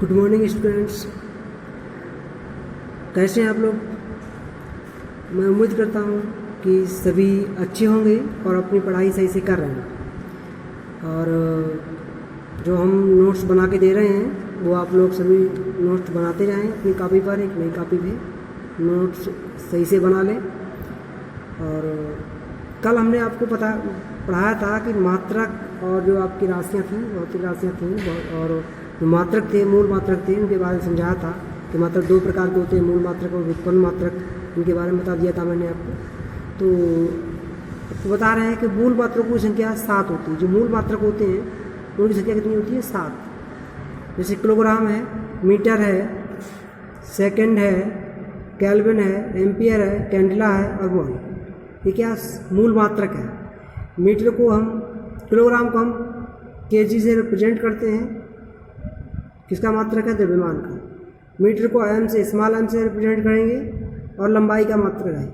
Good morning students, कैसे हैं आप लोग। मैं उम्मीद करता हूँ कि सभी अच्छे होंगे और अपनी पढ़ाई सही से कर रहे हैं। और जो हम नोट्स बना के दे रहे हैं वो आप लोग सभी नोट्स बनाते जाएं अपनी कॉपी पर, एक नई कॉपी पे नोट्स सही से बना लें। और कल हमने आपको पढ़ाया था कि मात्रक और जो आपकी राशियाँ थीं, भौतिक राशियाँ थीं, और जो मात्रक थे, मूल मात्रक थे, उनके बारे में समझाया था कि मात्रक दो प्रकार के होते हैं, मूल मात्रक और व्युत्पन्न मात्रक। इनके बारे में बता दिया था मैंने आपको। तो आपको बता रहे हैं कि मूल मात्रकों की संख्या 7 होती है। जो मूल मात्रक होते हैं उनकी संख्या कितनी होती है? 7। जैसे किलोग्राम है, मीटर है, सेकंड है, केल्विन है, एम्पियर है, कैंडेला है और मोल। ये क्या मूल मात्रक है। मीटर को हम, किलोग्राम को हम केजी से रिप्रेजेंट करते हैं। किसका मात्रक है? द्रव्यमान का। मीटर को एम से, स्मॉल एम से रिप्रेजेंट करेंगे और लंबाई का मात्रक है।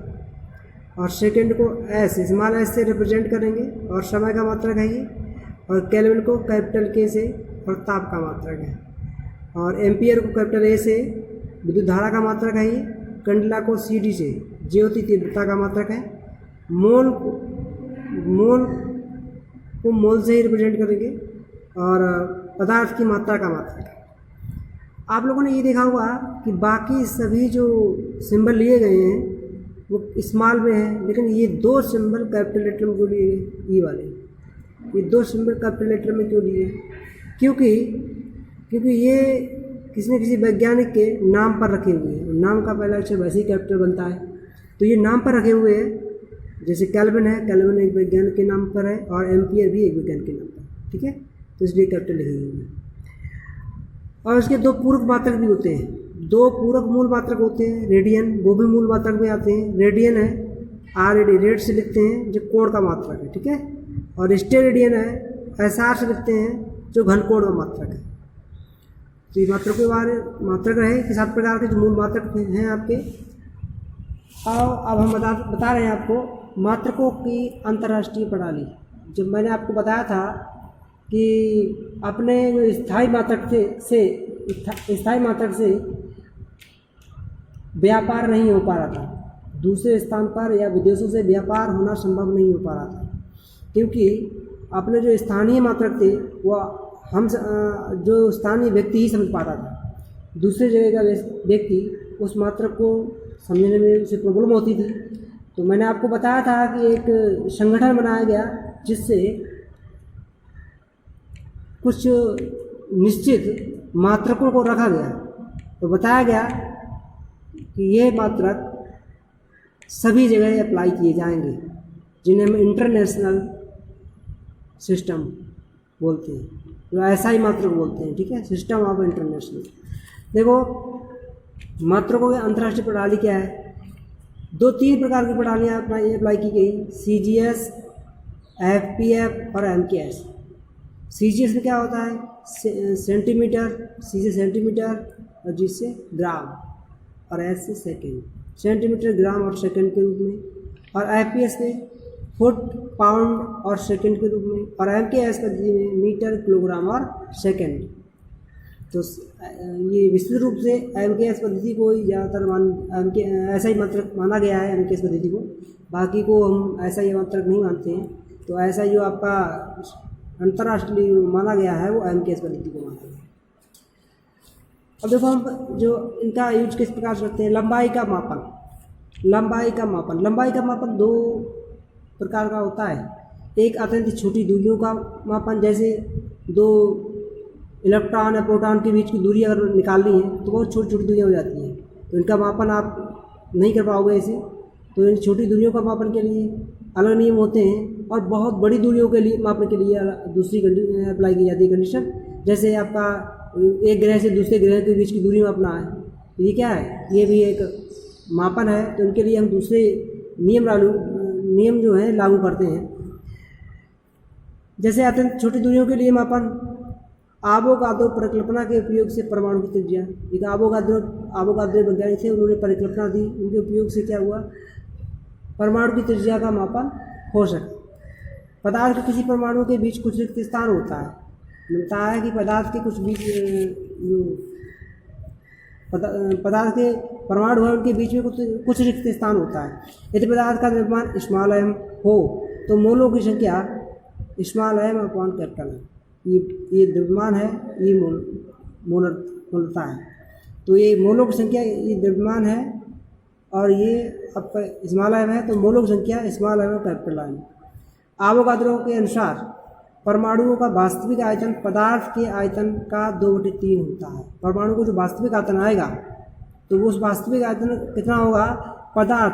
और सेकंड को एस, स्मॉल एस से रिप्रेजेंट करेंगे और समय का मात्रक है ये। और केल्विन को कैपिटल के से और ताप का मात्रक है। और एम्पियर को कैपिटल ए से विद्युत धारा का मात्रक है ये। कैंडेला को सी डी से ज्योति तीव्रता का मात्रक है। मोल को मोल से ही रिप्रेजेंट करेंगे और पदार्थ की मात्रा का मात्रक है। आप लोगों ने ये देखा होगा कि बाकी सभी जो सिंबल लिए गए हैं वो स्मॉल में है, लेकिन ये दो सिंबल कैपिटल लेटर में क्यों लिए गए? ये वाले, ये दो सिंबल कैपिटल लेटर में क्यों लिए? क्योंकि ये किसी न किसी वैज्ञानिक के नाम पर रखे हुए हैं। नाम का पहला अक्षर वैसे ही कैपिटल बनता है, तो ये नाम पर रखे हुए हैं। जैसे केल्विन है, केल्विन एक वैज्ञानिक के नाम पर है और एम्पियर भी एक वैज्ञानिक के नाम पर, ठीक है। तो इसलिए कैपिटल लिखे हुए हैं। और इसके दो पूरक मात्रक भी होते हैं। दो पूरक मूल मात्रक होते हैं। रेडियन, वो भी मूल मात्रक में आते हैं। रेडियन है, RAD, रेड से लिखते हैं, जो कोण का मात्रक है, ठीक है। और स्टेरेडियन है, SR से लिखते हैं, जो घनकोण का मात्रक है। तो ये मात्रक के बारे मात्रक रहे कि 7 प्रकार के जो मूल मात्रक हैं आपके। और अब हम बता रहे हैं आपको मात्रकों की अंतर्राष्ट्रीय प्रणाली। जब मैंने आपको बताया था कि अपने जो स्थायी मात्रक से व्यापार नहीं हो पा रहा था, दूसरे स्थान पर या विदेशों से व्यापार होना संभव नहीं हो पा रहा था, क्योंकि अपने जो स्थानीय मात्रक थे वह हम जो स्थानीय व्यक्ति ही समझ पाता था। दूसरे जगह का व्यक्ति उस मात्रक को समझने में उसे प्रॉब्लम होती थी। तो मैंने आपको बताया था कि एक संगठन बनाया गया जिससे कुछ निश्चित मात्रकों को रखा गया। तो बताया गया कि ये मात्रक सभी जगह अप्लाई किए जाएंगे, जिन्हें हम इंटरनेशनल सिस्टम बोलते हैं, जो ऐसा ही मात्रक बोलते हैं, ठीक है। System of international. देखो मात्रकों की अंतर्राष्ट्रीय प्रणाली क्या है? 2-3 प्रकार की प्रणालियाँ अप्लाई की गई, CGS, FPF और MKS। CGS में क्या होता है? सेंटीमीटर, C से सेंटीमीटर और G से ग्राम और S से सेकेंड, सेंटीमीटर, ग्राम और सेकेंड के रूप में। और FPS में फुट, पाउंड और सेकेंड के रूप में। और MKS पद्धति में मीटर, किलोग्राम और सेकेंड। तो ये विस्तृत रूप से MKS पद्धति को ही ज़्यादातर ऐसा ही मात्रक माना गया है, MKS पद्धति को। बाकी को हम ऐसा ही मात्रक नहीं मानते हैं। तो ऐसा जो आपका अंतर्राष्ट्रीय माना गया है वो MKS पद्धति को मानते हैं। अब देखो हम जो इनका यूज किस प्रकार से करते हैं। लंबाई का मापन। लंबाई का मापन 2 प्रकार का होता है। एक अत्यंत छोटी दूरियों का मापन, जैसे 2 इलेक्ट्रॉन या प्रोटॉन के बीच की दूरी अगर निकालनी है तो बहुत छोटी छोटी दूरियाँ हो जाती हैं, तो इनका मापन आप नहीं कर पाओगे ऐसे। तो इन छोटी दूरियों का मापन के लिए अलग नियम होते हैं और बहुत बड़ी दूरियों के लिए मापने के लिए दूसरी अप्लाई की जाती है कंडीशन। जैसे आपका एक ग्रह से दूसरे ग्रह के बीच की दूरी मापना है, तो ये क्या है? ये भी एक मापन है। तो इनके लिए हम दूसरे नियम जो है लागू करते हैं। जैसे अत्यंत छोटी दूरियों के लिए मापन, आवोगाद्रो परिकल्पना के उपयोग से परमाणु की त्रिज्या। एक आवोगाद्रो वैज्ञानिक थे, उन्होंने परिकल्पना दी, उनके उपयोग से क्या हुआ? परमाणु की त्रिज्या का मापन हो सके। पदार्थ के किसी परमाणु के बीच कुछ रिक्त स्थान होता है। बताया कि पदार्थ के कुछ बीच पदार्थ के परमाणु है उनके बीच में कुछ रिक्त स्थान होता है। यदि पदार्थ का द्रव्यमान स्मॉल m हो तो मोलों की संख्या small m upon capital M। ये द्रव्यमान है, ये मोलता है। तो ये मोलों की संख्या, ये द्रव्यमान है और ये आपका स्मॉल m है, तो मोलों की संख्या स्मॉल m और कैपिटल M। आवोगाद्रो के अनुसार परमाणुओं का वास्तविक आयतन पदार्थ के आयतन का 2/3 होता है। परमाणु को जो वास्तविक आयतन आएगा तो वो उस वास्तविक आयतन कितना होगा,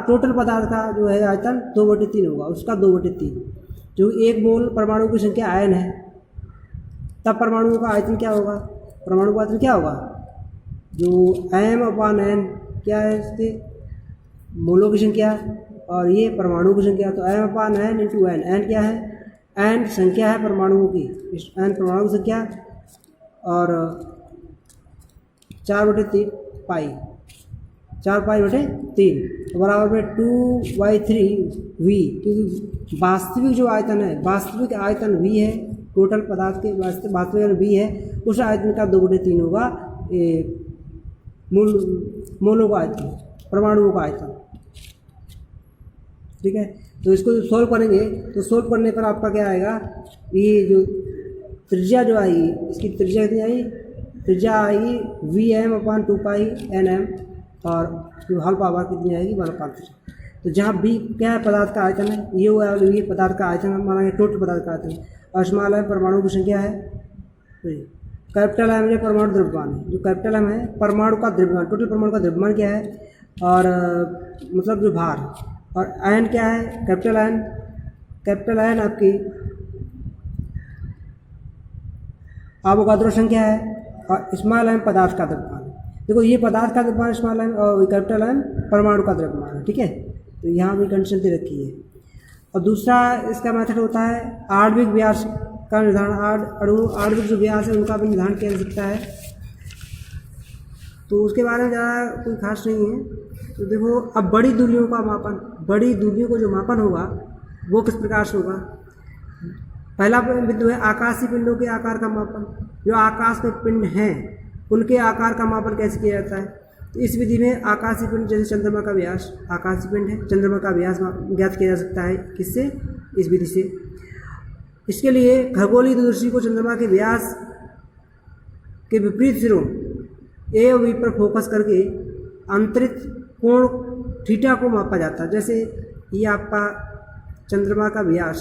टोटल पदार्थ का जो है आयतन 2/3 होगा, उसका 2/3। जो 1 मोल परमाणु की संख्या आयन है, तब परमाणुओं का आयतन क्या होगा, परमाणु का आयतन क्या होगा, जो m/n क्या है, इसके मोलों की संख्या और ये परमाणु की संख्या। तो m/n × n, n क्या है, n संख्या है परमाणुओं की, n परमाणु की संख्या और 4/3 पाई, 4π/3 बराबर में 2/3 v, क्योंकि वास्तविक जो आयतन है, वास्तविक आयतन v है, टोटल पदार्थ के वास्तविक आयतन v है, उस आयतन का 2/3 होगा मोलों का आयतन, परमाणुओं का आयतन। ठीक है, तो इसको सॉल्व करेंगे तो सॉल्व करने पर आपका क्या आएगा, ये जो त्रिज्या जो आएगी, इसकी त्रिज्या कितनी आएगी, त्रिज्या आएगी Vm/2πnm और जो हल पावर कितनी आएगी 1/3। तो जहाँ b क्या है, पदार्थ का आयतन है, ये हुआ ये पदार्थ का आयतन माना गया, टोटल पदार्थ का आयतन, और स्मॉल m परमाणु की संख्या है, कैपिटल M जो परमाणु द्रव्यमान है, जो कैपिटल M है परमाणु का द्रव्यमान, टोटल परमाणु का द्रव्यमान क्या है, और मतलब जो भार, और n क्या है, कैपिटल N आपकी आवोगाद्रो संख्या है, और स्मॉल m पदार्थ का द्रव्यमान। देखो ये पदार्थ का द्रव्यमान स्मॉल m और कैपिटल M परमाणु का द्रव्यमान है। ठीक है, तो यहाँ भी कंडीशन दे रखी है। और दूसरा इसका मेथड होता है आणविक व्यास का निर्धारण, आणविक जो व्यास है उनका भी निर्धारण किया जा सकता है। तो उसके बारे में ज़्यादा कोई खास नहीं है। तो देखो अब बड़ी दूरियों का मापन, बड़ी दूरियों को जो मापन होगा वो किस प्रकार से होगा। पहला बिंदु है आकाशीय पिंडों के आकार का मापन। जो आकाश में पिंड हैं उनके आकार का मापन कैसे किया जाता है। तो इस विधि में आकाशीय पिंड जैसे चंद्रमा का व्यास, आकाशीय पिंड है, चंद्रमा का व्यास ज्ञात किया जा सकता है। किससे, इस विधि से। इसके लिए खगोलीय दूरदर्शी को चंद्रमा के व्यास के विपरीत सिरों ए और बी पर फोकस करके अंतरित कोण थीटा को मापा जाता है। जैसे ये आपका चंद्रमा का व्यास,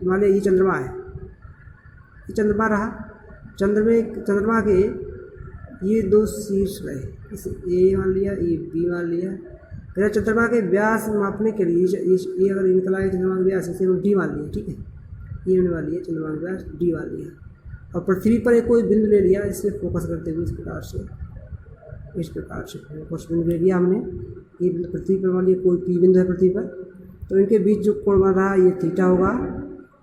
मान लीजिए ये चंद्रमा है, ये चंद्रमा रहा, चंद्रमा के ये दो शीर्ष रहे, इसे ए मान लिया, ये बी मान लिया। फिर चंद्रमा के व्यास मापने के लिए ये अगर निकला है चंद्रमा का व्यास, इसे डी मान लिया। ठीक है, ये होने वाली है चंद्रमा का व्यास, डी मान लिया। और पृथ्वी पर एक कोई बिंदु ले लिया, इससे फोकस करते हुए इस प्रकार से फोकस बिंदु ले लिया हमने। ये पृथ्वी पर मान लिया कोई पी बिंदु है पृथ्वी पर, तो इनके बीच जो कोण बन रहा है ये थीटा होगा।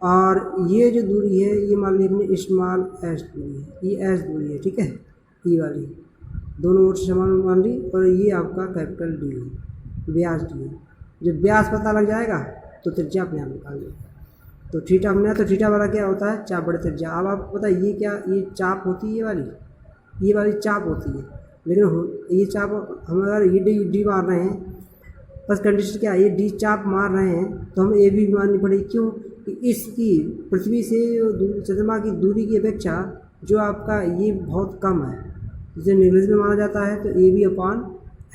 और ये जो दूरी है ये मान लीजिए अपनी स्मॉल एस दूरी है, ये एस दूरी है। ठीक है, ये वाली दोनों ओर से समान मान ली। और ये आपका कैपिटल डी है, व्यास डी है। जब व्यास पता लग जाएगा तो त्रिज्या अपने आप निकाल लेगा। तो थीटा हमने, तो थीटा वाला क्या होता है, चाप बड़े त्रिज्या। अब आपको पता है ये क्या, ये चाप होती है, ये वाली चाप होती है। लेकिन ये चाप हम अगर ये डी मार रहे हैं, बस कंडीशन क्या है, ये डी चाप मार रहे हैं तो हम ए भी माननी पड़ेगी। क्यों कि इसकी पृथ्वी से चंद्रमा की दूरी की अपेक्षा जो आपका ये बहुत कम है, जिसे इंग्लिश में माना जाता है, तो ए बी अपॉन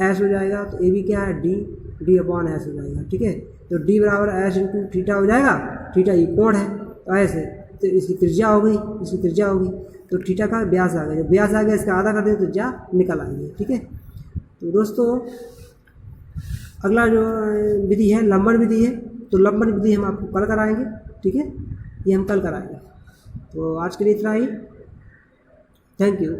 एस हो जाएगा। तो ए बी क्या है, डी अपॉन एस हो जाएगा। ठीक है, तो डी बराबर एस इंटू थीटा हो जाएगा। थीटा ये कोण है, तो ऐसे तो इसकी त्रिज्या हो गई, इसकी त्रिज्या होगी, तो थीटा का व्यास आ गया। जब व्यास आ गया इसका आधा कर दें तो त्रिज्या निकल आएगी। ठीक है, तो दोस्तों अगला जो विधि है लंबन विधि है, तो लंबन विधि हम आपको कल कराएंगे। ठीक है, ये हम कल कराएंगे। तो आज के लिए इतना ही, थैंक यू।